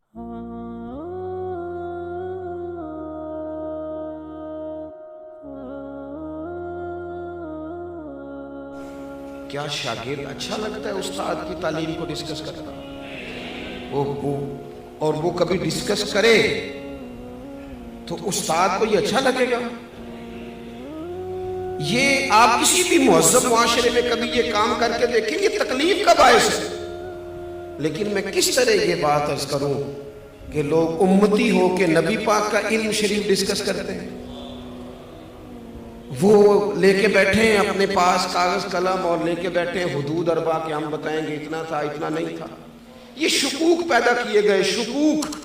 کیا شاگرد اچھا لگتا ہے استاد کی تعلیم کو ڈسکس کرتا؟ اور وہ کبھی ڈسکس کرے تو استاد کو یہ اچھا لگے گا؟ یہ آپ کسی بھی مہذب معاشرے میں کبھی یہ کام کر کے دیکھیں، یہ تکلیف کا باعث ہے۔ لیکن میں کس طرح یہ بات عرض کروں کہ لوگ امتی ہو کے نبی پاک کا علم شریف ڈسکس کرتے ہیں، وہ لے کے بیٹھے ہیں اپنے پاس کاغذ قلم اور لے کے بیٹھے ہیں حدود اربع کہ ہم بتائیں گے اتنا تھا اتنا نہیں تھا۔ یہ شکوک پیدا کیے گئے، شکوک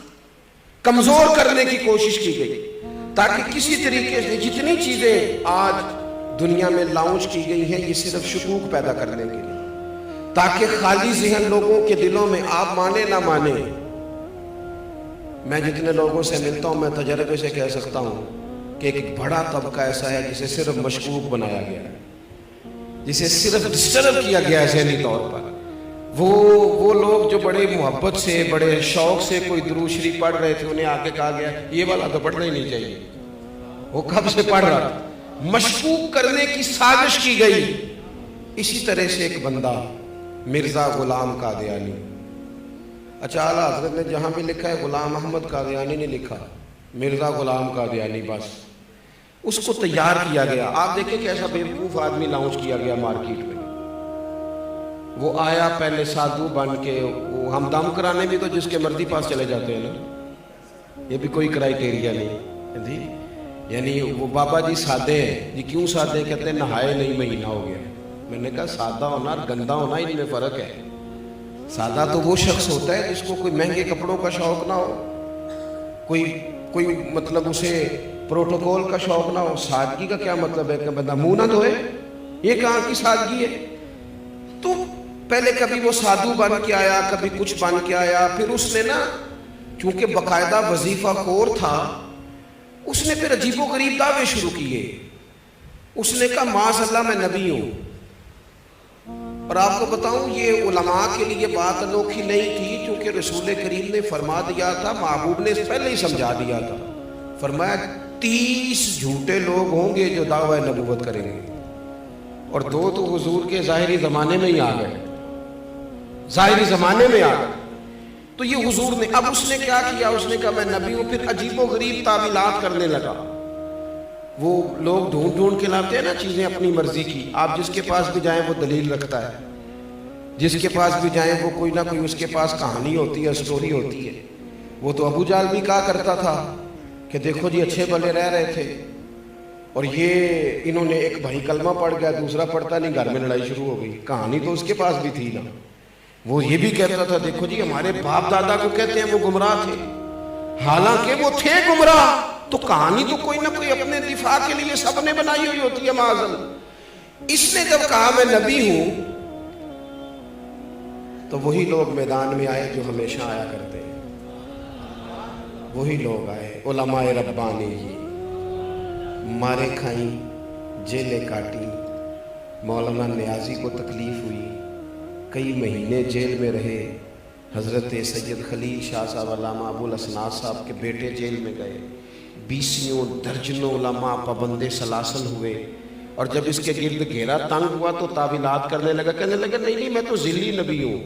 کمزور کرنے کی کوشش کی گئی تاکہ کسی طریقے سے جتنی چیزیں آج دنیا میں لانچ کی گئی ہیں یہ صرف شکوک پیدا کرنے کے لیے، تاکہ خالی ذہن لوگوں کے دلوں میں آپ مانے نہ مانے۔ میں جتنے لوگوں سے ملتا ہوں میں تجربے سے کہہ سکتا ہوں کہ ایک بڑا طبقہ ایسا ہے جسے صرف مشکوک بنایا گیا ہے، جسے صرف ڈسٹرب کیا گیا ہے ذہنی طور پر۔ وہ لوگ جو بڑے محبت سے بڑے شوق سے کوئی درود شریف پڑھ رہے تھے، انہیں آگے کہا گیا یہ والا تو پڑھنا ہی نہیں چاہیے، وہ کب سے پڑھ رہا تھا۔ مشکوک کرنے کی سازش کی گئی۔ اسی طرح سے ایک بندہ مرزا غلام قادیانی، اچھا اعلیٰ حضرت نے جہاں بھی لکھا ہے غلام احمد قادیانی نے لکھا، مرزا غلام قادیانی بس، اس کو تیار کیا گیا۔ آپ دیکھیں کہ ایسا بیوقوف آدمی لانچ کیا گیا مارکیٹ میں۔ وہ آیا پہلے سادھو بن کے، وہ ہم دم کرانے بھی تو جس کے مرضی پاس چلے جاتے ہیں نا، یہ بھی کوئی کرائیٹیریا نہیں جی، یعنی وہ بابا جی سادے ہیں جی، کیوں سادے؟ کہتے ہیں نہائے نہیں مہینہ ہو گیا۔ میں نے کہا سادہ ہونا اور گندا ہونا ان میں فرق ہے۔ سادہ تو وہ شخص ہوتا ہے جس کو کوئی مہنگے کپڑوں کا شوق نہ ہو، کوئی مطلب اسے پروٹوکول کا شوق نہ ہو۔ سادگی کا کیا مطلب ہے کہ بندہ منہ نہ دھوئے؟ یہ کہاں کی سادگی ہے؟ تو پہلے کبھی وہ سادھو بن کے آیا، کبھی کچھ بن کے آیا، پھر اس نے نا چونکہ باقاعدہ وظیفہ خور تھا، اس نے پھر عجیب و غریب دعوے شروع کیے۔ اس نے کہا معاذ اللہ میں نبی ہوں۔ اور آپ کو بتاؤں یہ علماء کے لیے بات انوکھی نہیں تھی، کیونکہ رسول کریم نے فرما دیا تھا، محبوب نے پہلے ہی سمجھا دیا تھا، فرمایا 30 جھوٹے لوگ ہوں گے جو دعوی نبوت کریں گے، اور 2 تو حضور کے ظاہری زمانے میں ہی آ گئے، ظاہری زمانے میں آ گئے۔ تو یہ حضور نے، اب اس نے کیا کیا؟ اس نے کہا میں نبی ہوں، پھر عجیب و غریب تعویلات کرنے لگا۔ وہ لوگ ڈھونڈ کے لاتے ہیں نا چیزیں اپنی مرضی کی، آپ جس کے پاس بھی جائیں وہ دلیل رکھتا ہے، جس کے پاس بھی جائیں وہ کوئی نہ کوئی اس کے پاس کہانی ہوتی ہے، سٹوری ہوتی ہے۔ وہ تو ابو جہل بھی کہا کرتا تھا کہ دیکھو جی اچھے بھلے رہ رہے تھے، اور یہ انہوں نے ایک بھائی کلمہ پڑھ گیا، دوسرا پڑھتا نہیں، گھر میں لڑائی شروع ہو گئی۔ کہانی تو اس کے پاس بھی تھی نا۔ وہ یہ بھی کہتا تھا دیکھو جی ہمارے باپ دادا کو کہتے ہیں وہ گمراہ تھے، حالانکہ وہ تھے گمراہ۔ تو کہانی تو کوئی نہ کوئی اپنے دفاع کے لیے سب نے بنائی ہوئی ہوتی ہے معاذ اللہ۔ اس نے جب کہا میں نبی ہوں تو وہی لوگ میدان میں آئے جو ہمیشہ آیا کرتے ہیں، وہی لوگ آئے، علماء ربانی جی، مارے کھائیں، جیلیں کاٹی۔ مولانا نیازی کو تکلیف ہوئی، کئی مہینے جیل میں رہے۔ حضرت سید خلیل شاہ صاحب علامہ ابو الاسناد صاحب کے بیٹے جیل میں گئے، 20 درجنوں علماء پابندے سلاسل ہوئے۔ اور جب اس کے گرد گھیرا تنگ ہوا تو تعویلات کرنے لگا، کہنے لگا نہیں میں تو ذلی نبی ہوں،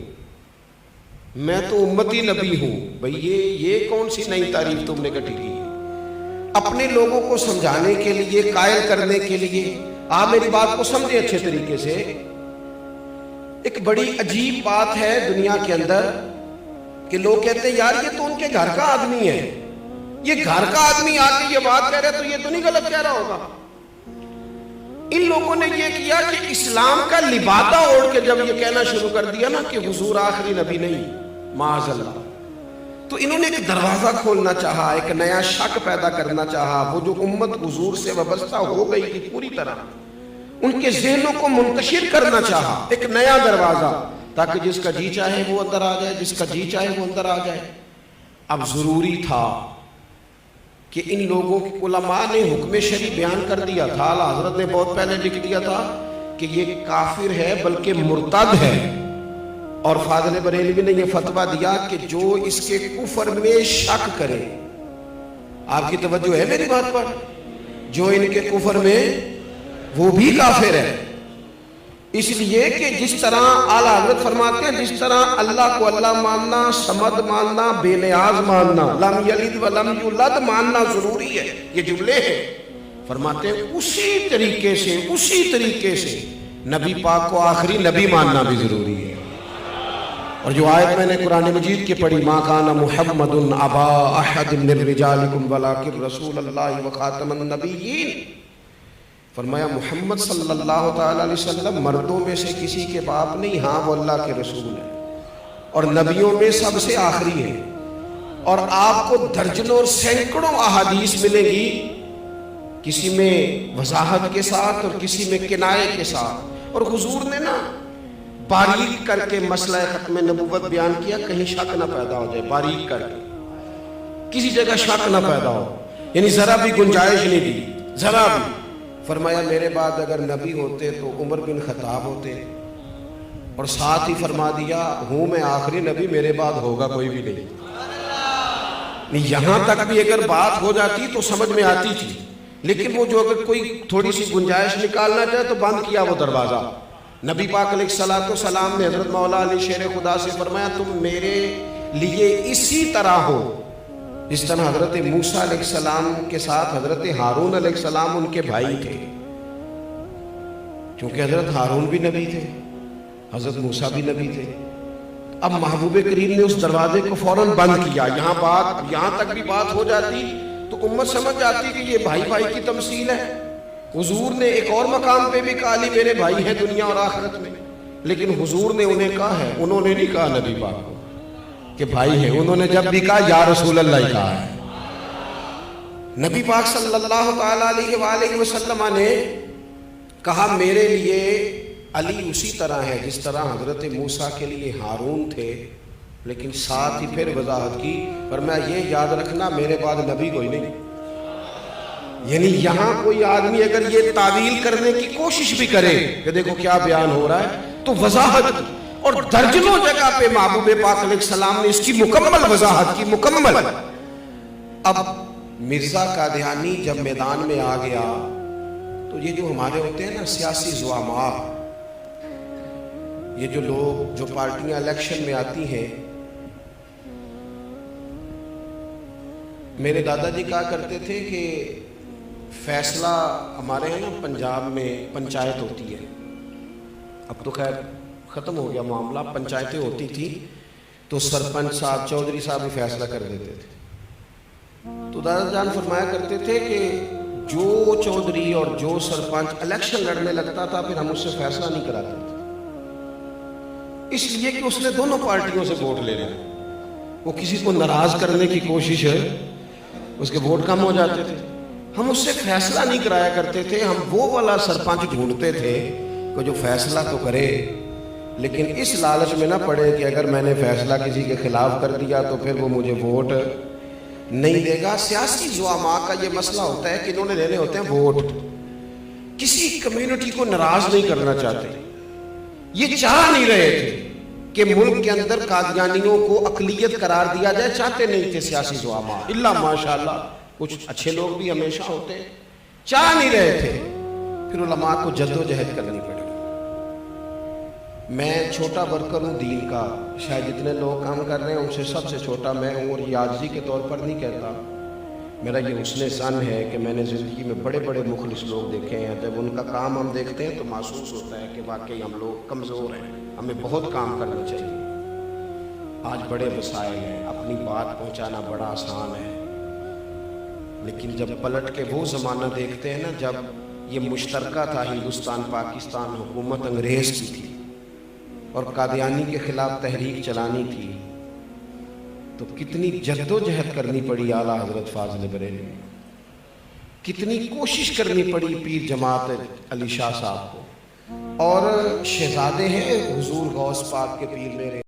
میں تو امتی نبی ہوں۔ بھئی یہ کون سی نئی تعریف تم نے گٹھی کی؟ اپنے لوگوں کو سمجھانے کے لیے، قائل کرنے کے لیے، آپ میری بات کو سمجھیں اچھے طریقے سے۔ ایک بڑی عجیب بات ہے دنیا کے اندر کہ لوگ کہتے ہیں یار یہ تو ان کے گھر کا آدمی ہے، یہ گھر کا آدمی آ کے یہ بات کہہ رہے تو یہ تو نہیں غلط کہہ رہا ہوگا۔ ان لوگوں نے یہ کیا کہ اسلام کا لبادہ اوڑھ کے جب یہ کہنا شروع کر دیا نا کہ حضور آخری نبی نہیں، معاذ اللہ، تو انہوں نے ایک دروازہ کھولنا چاہا، ایک نیا شک پیدا کرنا چاہا۔ وہ جو امت حضور سے وابستہ ہو گئی تھی پوری طرح، ان کے ذہنوں کو منتشر کرنا چاہا، ایک نیا دروازہ، تاکہ جس کا جی چاہے وہ اندر آ جائے، جس کا جی چاہے وہ اندر آ جائے۔ اب ضروری تھا کہ ان لوگوں کی علماء نے حکم شرعی بیان کر دیا تھا، اعلیٰ حضرت نے بہت پہلے لکھ دیا تھا کہ یہ کافر ہے بلکہ مرتد ہے، اور فاضل بریلوی نے یہ فتویٰ دیا کہ جو اس کے کفر میں شک کرے، آپ کی توجہ ہے میری بات پر، جو ان کے کفر میں وہ بھی کافر ہے، اس لیے کہ جس طرح اعلیٰ حضرت فرماتے ہیں جس طرح اللہ کو اللہ ماننا، صمد ماننا، بے نیاز ماننا، لم یلد ولم یولد ماننا ضروری ہے، یہ جملے ہیں، فرماتے ہیں اسی طریقے سے نبی پاک کو آخری نبی ماننا بھی ضروری ہے۔ اور جو آیت میں نے قرآن مجید کی پڑھی، ما کان محمد ابا احد من رجالکم ولکن رسول اللہ وخاتم النبیین، فرمایا محمد صلی اللہ تعالی علیہ وسلم مردوں میں سے کسی کے باپ نہیں، ہاں وہ اللہ کے رسول ہیں اور نبیوں میں سب سے آخری ہیں۔ اور آپ کو درجنوں اور سینکڑوں احادیث ملے گی، کسی میں وضاحت کے ساتھ اور کسی میں کنایے کے ساتھ، اور حضور نے نا باریک کر کے مسئلہ ختم نبوت بیان کیا، کہیں شک نہ پیدا ہو جائے، باریک کر کے کسی جگہ شک نہ پیدا ہو، یعنی ذرا بھی گنجائش نہیں دی، ذرا بھی۔ فرمایا میرے بعد اگر نبی ہوتے تو عمر بن خطاب ہوتے، اور ساتھ ہی فرما دیا ہوں میں آخری نبی، میرے بعد ہوگا کوئی بھی نہیں۔ یہاں تک بھی اگر بات ہو جاتی تو سمجھ میں آتی تھی، لیکن وہ جو اگر کوئی تھوڑی سی گنجائش نکالنا چاہے تو بند کیا وہ دروازہ۔ نبی پاک علیہ السلام نے حضرت مولا علی شیر خدا سے فرمایا تم میرے لیے اسی طرح ہو جس طرح حضرت موسیٰ علیہ السلام کے ساتھ حضرت ہارون علیہ السلام ان کے بھائی تھے، چونکہ حضرت ہارون بھی نبی تھے، حضرت موسیٰ بھی نبی تھے۔ اب محبوب کریم نے اس دروازے کو فوراً بند کیا، یہاں تک بھی بات ہو جاتی تو امت سمجھ جاتی کہ یہ بھائی بھائی کی تمثیل ہے۔ حضور نے ایک اور مقام پہ بھی کہا لی میرے بھائی ہیں دنیا اور آخرت میں، لیکن حضور نے انہیں کہا ہے، انہوں نے نہیں کہا نبی پاک کو کہ بھائی ہیں، انہوں نے جب بھی کہا یا رسول اللہ ہی کہا ہے۔ نبی پاک صلی اللہ تعالیٰ علیہ وآلہ وسلم نے کہا میرے لیے علی اسی طرح ہے جس طرح حضرت موسیٰ کے لیے ہارون تھے، لیکن ساتھ ہی پھر وضاحت کی، فرمایا یہ یاد رکھنا میرے بعد نبی کوئی نہیں۔ یعنی یہاں کوئی آدمی اگر یہ تعویل کرنے کی کوشش بھی کرے کہ دیکھو کیا بیان ہو رہا ہے، تو وضاحت کی، اور درجنوں جگہ پہ محبوب پاک علیہ السلام نے اس کی مکمل وضاحت کی، مکمل۔ اب مرزا قادیانی جب میدان میں آ گیا تو یہ جو ہمارے ہوتے ہیں نا سیاسی زعماء، یہ جو لوگ جو پارٹیاں الیکشن میں آتی ہیں، میرے دادا جی کہا کرتے تھے کہ فیصلہ ہمارے ہیں نا پنجاب میں پنچایت ہوتی ہے، اب تو خیر ختم ہو گیا معاملہ، پنچایتیں ہوتی تھی تو سرپنچ صاحب چودھری صاحب بھی فیصلہ کر دیتے تھے۔ تو دادا جان فرمایا کرتے تھے کہ جو چودھری اور جو سرپنچ الیکشن لڑنے لگتا تھا پھر ہم اس سے فیصلہ نہیں کراتے تھے، اس لیے کہ اس نے دونوں پارٹیوں سے ووٹ لے لیا، وہ کسی کو ناراض کرنے کی کوشش ہے، اس کے ووٹ کم ہو جاتے تھے، ہم اس سے فیصلہ نہیں کرایا کرتے تھے، ہم وہ والا سرپنچ ڈھونڈتے تھے کہ جو فیصلہ تو کرے لیکن اس لالچ میں نہ پڑے کہ اگر میں نے فیصلہ کسی کے خلاف کر دیا تو پھر وہ مجھے ووٹ نہیں دے گا۔ سیاسی زعماء کا یہ مسئلہ ہوتا ہے کہ انہوں نے لینے ہوتے ہیں ووٹ، کسی کمیونٹی کو ناراض نہیں کرنا چاہتے، یہ چاہ نہیں رہے تھے کہ ملک کے اندر قادیانیوں کو اقلیت قرار دیا جائے، چاہتے نہیں تھے سیاسی زعماء، اللہ ماشاءاللہ کچھ اچھے لوگ بھی ہمیشہ ہوتے ہیں، چاہ نہیں رہے تھے، پھر علماء کو جدوجہد کرنی پڑی۔ میں چھوٹا ورکر ہوں دین کا، شاید جتنے لوگ کام کر رہے ہیں ان سے سب سے چھوٹا میں ہوں، اور یہ عاجزی کے طور پر نہیں کہتا، میرا یہ حسن ظن ہے کہ میں نے زندگی میں بڑے بڑے مخلص لوگ دیکھے ہیں، جب ان کا کام ہم دیکھتے ہیں تو محسوس ہوتا ہے کہ واقعی ہم لوگ کمزور ہیں، ہمیں بہت کام کرنا چاہیے۔ آج بڑے وسائل ہیں، اپنی بات پہنچانا بڑا آسان ہے، لیکن جب پلٹ کے وہ زمانہ دیکھتے ہیں نا جب یہ مشترکہ تھا، ہندوستان پاکستان حکومت انگریز کی تھی اور قادیانی کے خلاف تحریک چلانی تھی، تو کتنی جد و جہد کرنی پڑی اعلیٰ حضرت فاضل بریلوی، کتنی کوشش کرنی پڑی پیر جماعت علی شاہ صاحب کو، اور شہزادے ہیں حضور غوث پاک کے پیر میرے